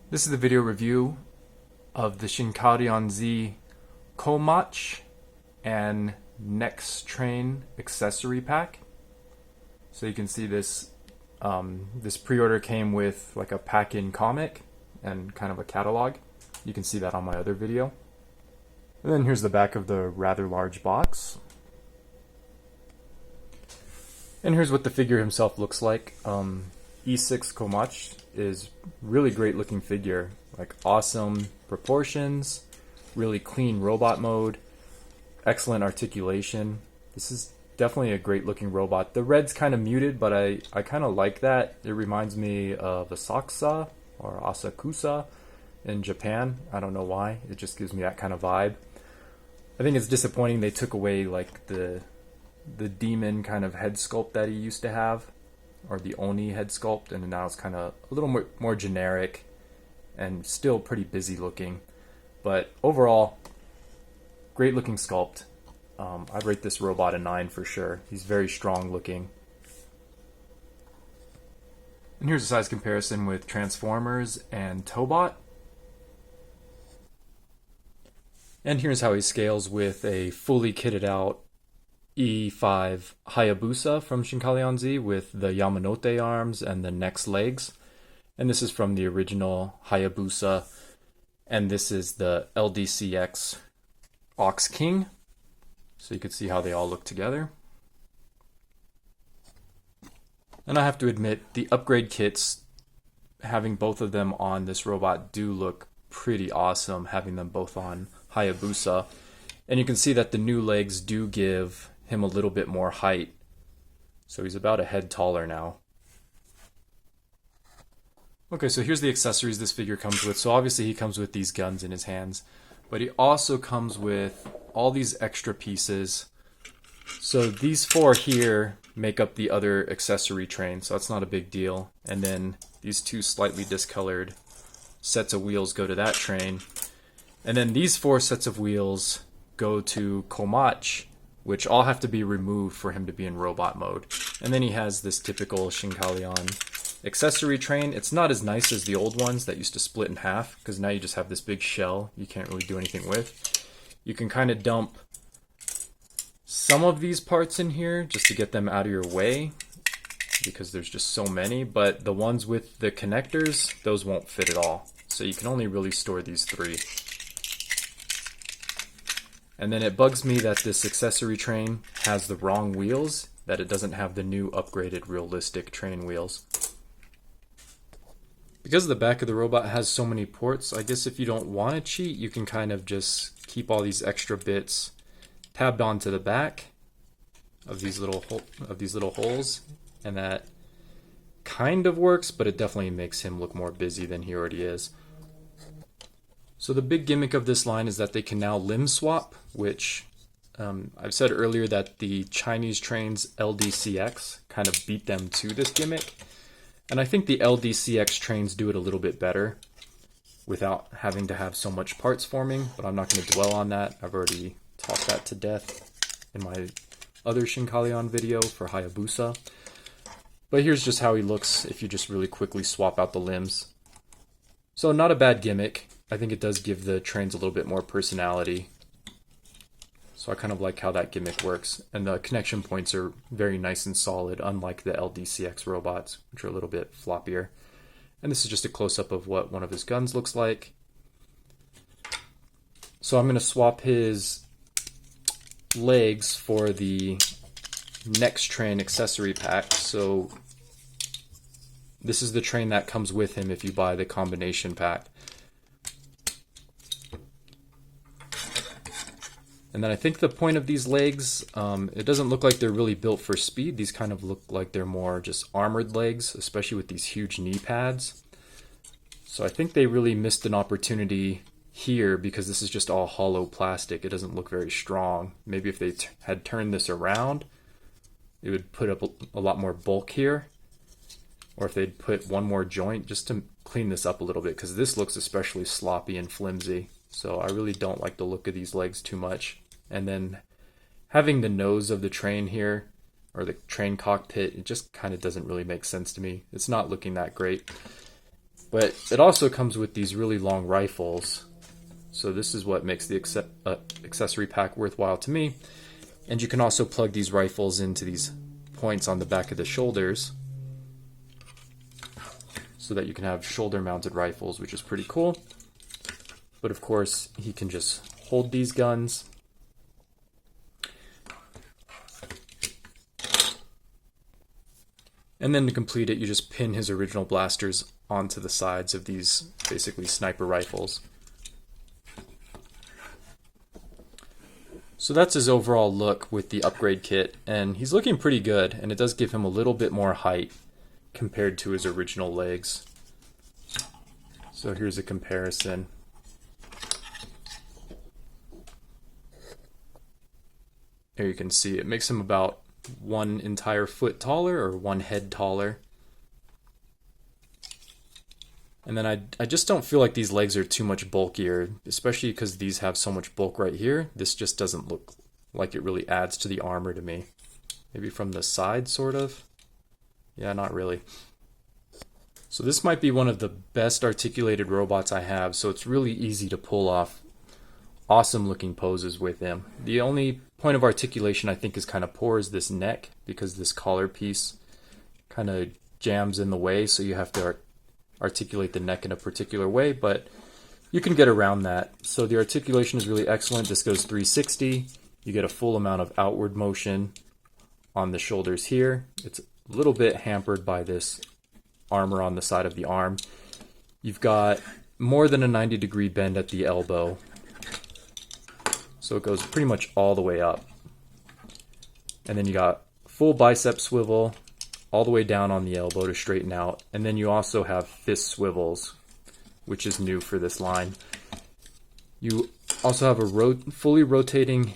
This is the video review of the Shinkalion Z Komachi NEX train accessory pack. So you can see this this pre-order came with like a pack-in comic and kind of a catalog. You can see that on my other video. And then here's the back of the rather large box. And here's what the figure himself looks like. E6 Komachi is really great looking figure, like awesome proportions, really clean robot mode, excellent articulation. This is definitely a great looking robot. The red's kind of muted, but I kind of like that. It reminds me of Asakusa or Asakusa in Japan. I don't know why, it just gives me that kind of vibe. I think it's disappointing they took away like the demon kind of head sculpt that he used to have, or the Oni head sculpt, and now it's kind of a little more generic and still pretty busy looking. But overall, great looking sculpt. I'd rate this robot a 9 for sure. He's very strong looking. And here's a size comparison with Transformers and Tobot. And here's how he scales with a fully kitted out E5 Hayabusa from Shinkalion Z with the Yamanote arms and the NEX legs. And this is from the original Hayabusa. And this is the LDCX Ox King. So you can see how they all look together. And I have to admit, the upgrade kits, having both of them on this robot, do look pretty awesome, having them both on Hayabusa. And you can see that the new legs do give him a little bit more height. So he's about a head taller now. Okay, so here's the accessories this figure comes with. So obviously he comes with these guns in his hands, but he also comes with all these extra pieces. So these 4 here make up the other accessory train, so that's not a big deal. And then these 2 slightly discolored sets of wheels go to that train. And then these 4 sets of wheels go to Komachi, which all have to be removed for him to be in robot mode. And then he has this typical Shinkalion accessory train. It's not as nice as the old ones that used to split in half, because now you just have this big shell you can't really do anything with. You can kind of dump some of these parts in here just to get them out of your way, because there's just so many, but the ones with the connectors, those won't fit at all. So you can only really store these 3. And then it bugs me that this accessory train has the wrong wheels, that it doesn't have the new upgraded realistic train wheels. Because the back of the robot has so many ports, I guess if you don't want to cheat, you can kind of just keep all these extra bits tabbed onto the back of these little holes, and that kind of works, but it definitely makes him look more busy than he already is. So the big gimmick of this line is that they can now limb swap, which I've said earlier that the Chinese trains LDCX kind of beat them to this gimmick. And I think the LDCX trains do it a little bit better without having to have so much parts forming, but I'm not going to dwell on that. I've already talked that to death in my other Shinkalion video for Hayabusa. But here's just how he looks if you just really quickly swap out the limbs. So not a bad gimmick. I think it does give the trains a little bit more personality. So I kind of like how that gimmick works. And the connection points are very nice and solid, unlike the LDCX robots, which are a little bit floppier. And this is just a close-up of what one of his guns looks like. So I'm going to swap his legs for the NEX train accessory pack. So this is the train that comes with him if you buy the combination pack. And then I think the point of these legs, it doesn't look like they're really built for speed. These kind of look like they're more just armored legs, especially with these huge knee pads. So I think they really missed an opportunity here because this is just all hollow plastic. It doesn't look very strong. Maybe if they had turned this around, it would put up a lot more bulk here. Or if they'd put one more joint just to clean this up a little bit, because this looks especially sloppy and flimsy. So I really don't like the look of these legs too much. And then having the nose of the train here, or the train cockpit, it just kind of doesn't really make sense to me. It's not looking that great. But it also comes with these really long rifles. So this is what makes the accessory pack worthwhile to me. And you can also plug these rifles into these points on the back of the shoulders so that you can have shoulder mounted rifles, which is pretty cool. But of course, he can just hold these guns. And then to complete it, you just pin his original blasters onto the sides of these basically sniper rifles. So that's his overall look with the upgrade kit, and he's looking pretty good, and it does give him a little bit more height compared to his original legs. So here's a comparison. There you can see it makes him about 1 entire foot taller, or 1 head taller. And then I just don't feel like these legs are too much bulkier, especially because these have so much bulk right here. This just doesn't look like it really adds to the armor to me. Maybe from the side, sort of. Yeah, not really. So this might be one of the best articulated robots I have, so it's really easy to pull off awesome looking poses with him. The only point of articulation I think is kind of poor is this neck, because this collar piece kind of jams in the way, so you have to articulate the neck in a particular way, but you can get around that. So the articulation is really excellent. This goes 360. You get a full amount of outward motion on the shoulders here. It's a little bit hampered by this armor on the side of the arm. You've got more than a 90-degree bend at the elbow, so it goes pretty much all the way up. And then you got full bicep swivel all the way down on the elbow to straighten out. And then you also have fist swivels, which is new for this line. You also have a fully rotating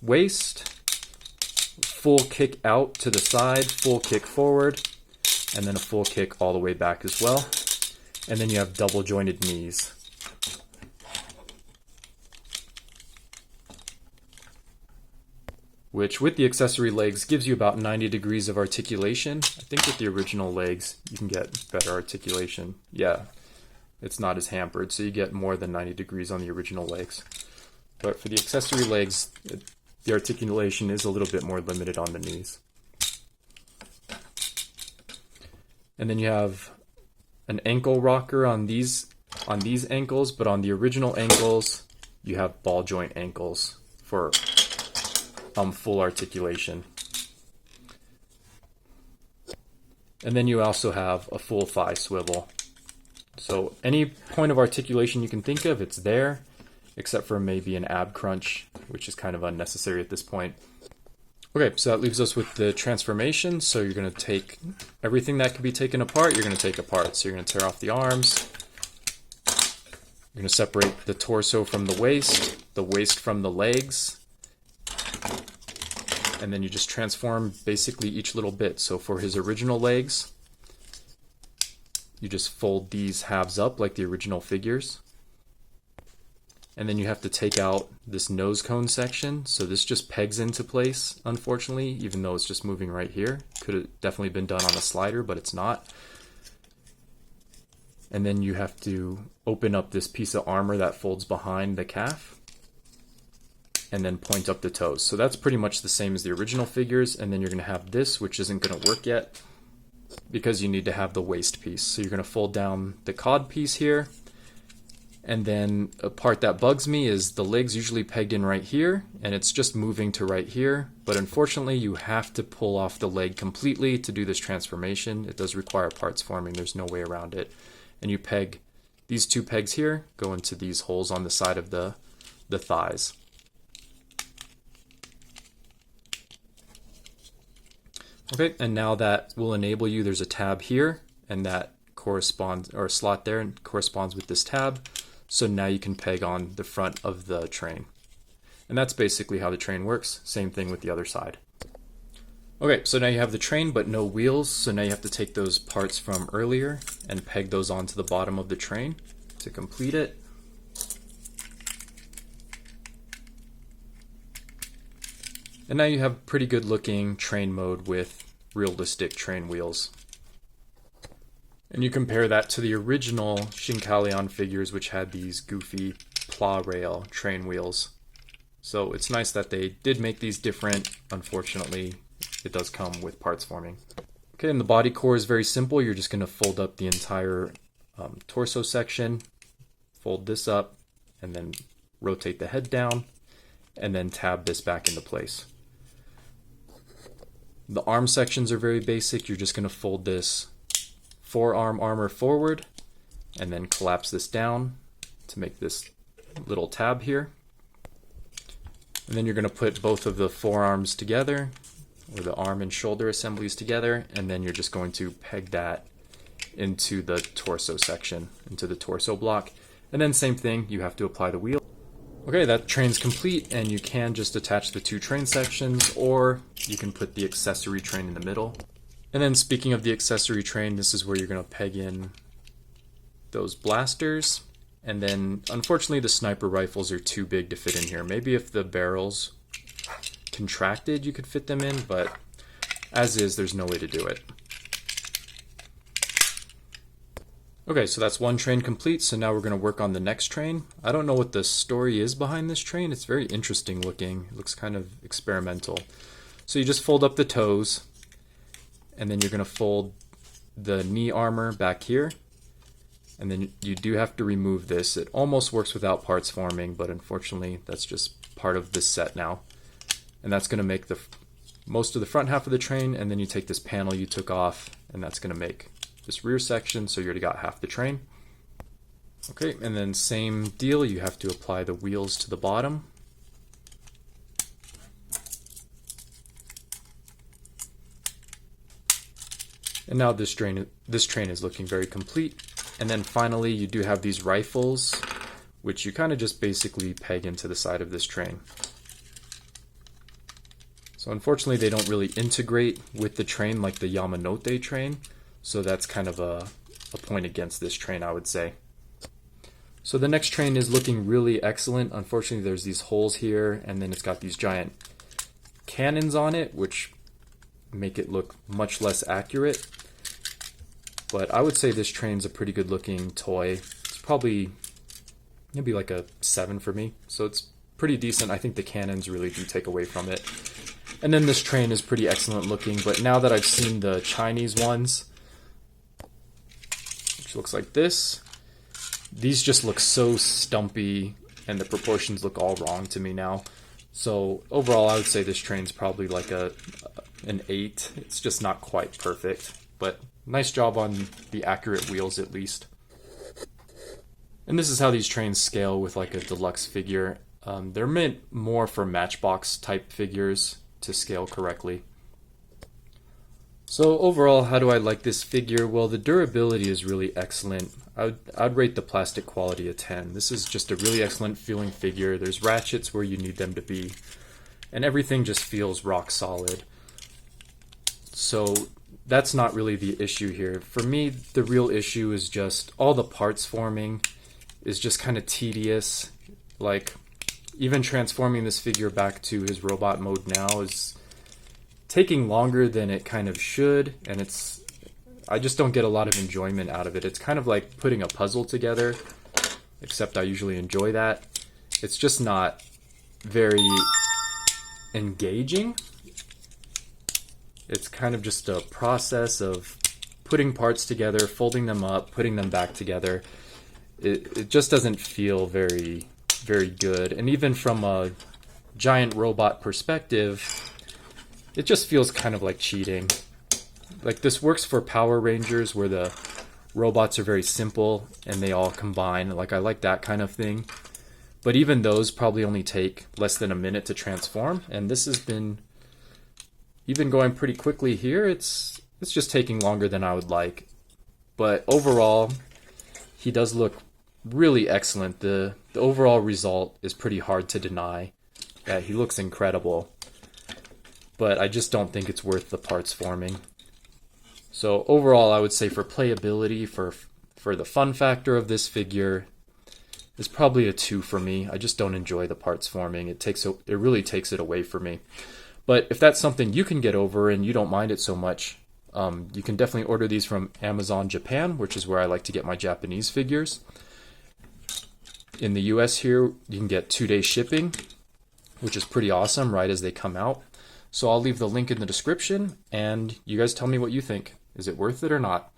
waist, full kick out to the side, full kick forward, and then a full kick all the way back as well. And then you have double jointed knees. Which with the accessory legs gives you about 90 degrees of articulation. I think with the original legs you can get better articulation. Yeah, it's not as hampered, so you get more than 90 degrees on the original legs. But for the accessory legs, the articulation is a little bit more limited on the knees. And then you have an ankle rocker on these ankles, but on the original ankles you have ball joint ankles for full articulation. And then you also have a full thigh swivel. So any point of articulation you can think of, it's there, except for maybe an ab crunch, which is kind of unnecessary at this point. Okay, so that leaves us with the transformation. So you're going to take everything that can be taken apart, you're going to take apart. So you're going to tear off the arms. You're going to separate the torso from the waist from the legs. And then you just transform basically each little bit. So for his original legs, you just fold these halves up like the original figures. And then you have to take out this nose cone section. So this just pegs into place, unfortunately, even though it's just moving right here. Could have definitely been done on a slider, but it's not. And then you have to open up this piece of armor that folds behind the calf, and then point up the toes. So that's pretty much the same as the original figures. And then you're going to have this, which isn't going to work yet because you need to have the waist piece. So you're going to fold down the cod piece here. And then a part that bugs me is the legs usually pegged in right here, and it's just moving to right here. But unfortunately, you have to pull off the leg completely to do this transformation. It does require parts forming. There's no way around it. And you peg these 2 pegs here, go into these holes on the side of the thighs. Okay, and now that will enable you, there's a tab here, and that corresponds, or a slot there, and corresponds with this tab. So now you can peg on the front of the train. And that's basically how the train works. Same thing with the other side. Okay, so now you have the train but no wheels, so now you have to take those parts from earlier and peg those onto the bottom of the train to complete it. And now you have pretty good looking train mode with realistic train wheels. And you compare that to the original Shinkalion figures, which had these goofy plow rail train wheels. So it's nice that they did make these different. Unfortunately, it does come with parts forming. Okay, and the body core is very simple. You're just going to fold up the entire torso section, fold this up, and then rotate the head down, and then tab this back into place. The arm sections are very basic. You're just going to fold this forearm armor forward, and then collapse this down to make this little tab here. And then you're going to put both of the forearms together, or the arm and shoulder assemblies together, and then you're just going to peg that into the torso section, into the torso block. And then same thing, you have to apply the wheel. Okay, that train's complete, and you can just attach the two train sections, or you can put the accessory train in the middle. And then speaking of the accessory train, this is where you're going to peg in those blasters. And then unfortunately the sniper rifles are too big to fit in here. Maybe if the barrels contracted you could fit them in, but as is, there's no way to do it. Okay, so that's one train complete, so now we're going to work on the next train. I don't know what the story is behind this train. It's very interesting looking. It looks kind of experimental. So you just fold up the toes, and then you're going to fold the knee armor back here. And then you do have to remove this. It almost works without parts forming, but unfortunately that's just part of this set now. And that's going to make the most of the front half of the train, and then you take this panel you took off, and that's going to make this rear section, so you already got half the train. Okay, and then same deal, you have to apply the wheels to the bottom. And now this train is looking very complete. And then finally you do have these rifles, which you kind of just basically peg into the side of this train. So unfortunately they don't really integrate with the train like the Yamanote train. So that's kind of a point against this train, I would say. So the next train is looking really excellent. Unfortunately, there's these holes here, and then it's got these giant cannons on it, which make it look much less accurate. But I would say this train's a pretty good looking toy. It's probably maybe like a 7 for me. So it's pretty decent. I think the cannons really do take away from it. And then this train is pretty excellent looking, but now that I've seen the Chinese ones, which looks like this, these just look so stumpy and the proportions look all wrong to me now. So overall I would say this train's probably like an 8. It's just not quite perfect, but nice job on the accurate wheels at least. And this is how these trains scale with like a deluxe figure. They're meant more for Matchbox type figures to scale correctly. So overall, how do I like this figure? Well, the durability is really excellent. I'd rate the plastic quality a 10. This is just a really excellent feeling figure. There's ratchets where you need them to be, and everything just feels rock solid. So that's not really the issue here. For me, the real issue is just all the parts forming is just kind of tedious. Like, even transforming this figure back to his robot mode now is taking longer than it kind of should, and I just don't get a lot of enjoyment out of it. It's kind of like putting a puzzle together, except I usually enjoy that. It's just not very engaging. It's kind of just a process of putting parts together, folding them up, putting them back together. It just doesn't feel very, very good. And even from a giant robot perspective, it just feels kind of like cheating. Like, this works for Power Rangers where the robots are very simple and they all combine. Like, I like that kind of thing. But even those probably only take less than a minute to transform. And this has been even going pretty quickly here. It's just taking longer than I would like. But overall, he does look really excellent. The overall result is pretty hard to deny. Yeah, he looks incredible. But I just don't think it's worth the parts forming. So overall, I would say for playability, for the fun factor of this figure, is probably a 2 for me. I just don't enjoy the parts forming. It really takes it away from me. But if that's something you can get over and you don't mind it so much, You can definitely order these from Amazon Japan, which is where I like to get my Japanese figures. In the US here, you can get 2-day shipping, which is pretty awesome right as they come out. So I'll leave the link in the description, and you guys tell me what you think. Is it worth it or not?